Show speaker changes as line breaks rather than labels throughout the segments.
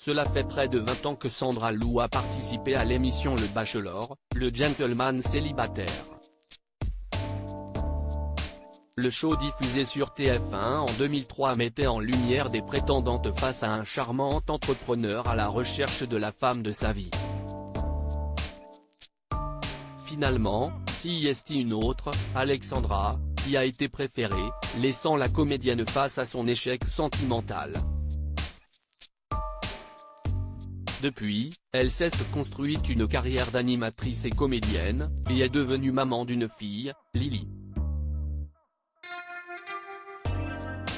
Cela fait près de 20 ans que Sandra Lou a participé à l'émission Le Bachelor, le gentleman célibataire. Le show diffusé sur TF1 en 2003 mettait en lumière des prétendantes face à un charmant entrepreneur à la recherche de la femme de sa vie. Finalement, s'y est une autre, Alexandra, qui a été préférée, laissant la comédienne face à son échec sentimental. Depuis, elle s'est construite une carrière d'animatrice et comédienne, et est devenue maman d'une fille, Lily.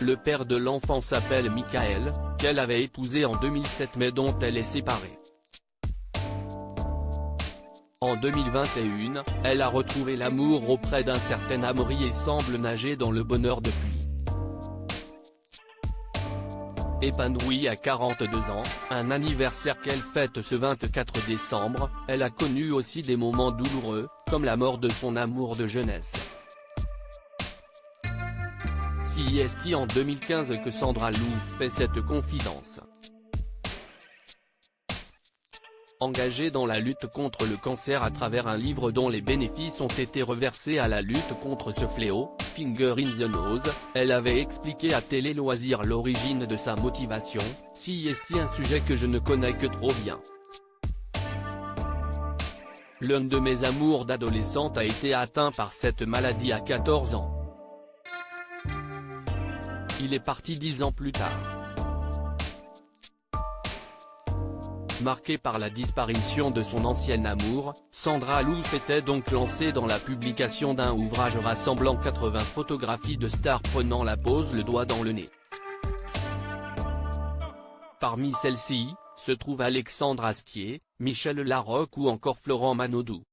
Le père de l'enfant s'appelle Michael, qu'elle avait épousé en 2007 mais dont elle est séparée. En 2021, elle a retrouvé l'amour auprès d'un certain Amaury et semble nager dans le bonheur depuis. Épanouie à 42 ans, un anniversaire qu'elle fête ce 24 décembre, elle a connu aussi des moments douloureux, comme la mort de son amour de jeunesse. C'est en 2015 que Sandra Lou fait cette confidence. Engagée dans la lutte contre le cancer à travers un livre dont les bénéfices ont été reversés à la lutte contre ce fléau, Finger in the Nose, elle avait expliqué à Télé Loisirs l'origine de sa motivation, c'est un sujet que je ne connais que trop bien. L'un de mes amours d'adolescente a été atteint par cette maladie à 14 ans. Il est parti 10 ans plus tard. Marquée par la disparition de son ancien amour, Sandra Lou s'était donc lancée dans la publication d'un ouvrage rassemblant 80 photographies de stars prenant la pose le doigt dans le nez. Parmi celles-ci, se trouvent Alexandre Astier, Michel Larocque ou encore Florent Manodou.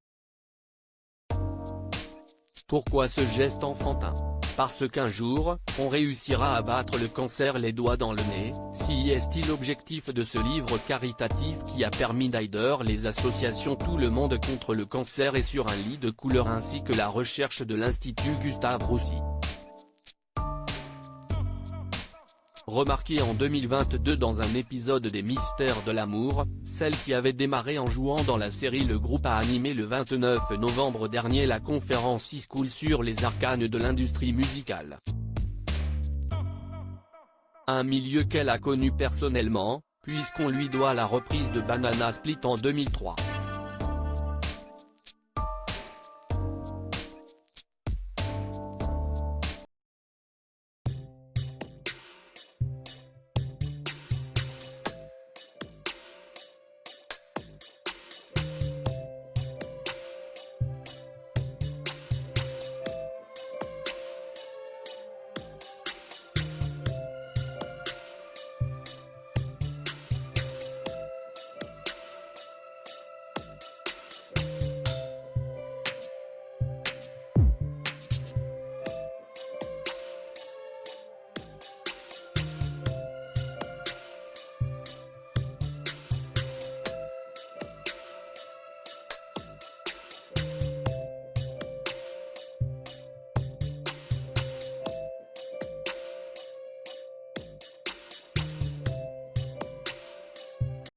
Pourquoi ce geste enfantin ? Parce qu'un jour, on réussira à battre le cancer les doigts dans le nez, c'est l'objectif de ce livre caritatif qui a permis d'aider les associations Tout le monde contre le cancer et Sur un lit de couleur ainsi que la recherche de l'Institut Gustave Roussy. Remarquée en 2022 dans un épisode des Mystères de l'amour, celle qui avait démarré en jouant dans la série Le Groupe a animé le 29 novembre dernier la conférence e-school sur les arcanes de l'industrie musicale. Un milieu qu'elle a connu personnellement, puisqu'on lui doit la reprise de Banana Split en 2003.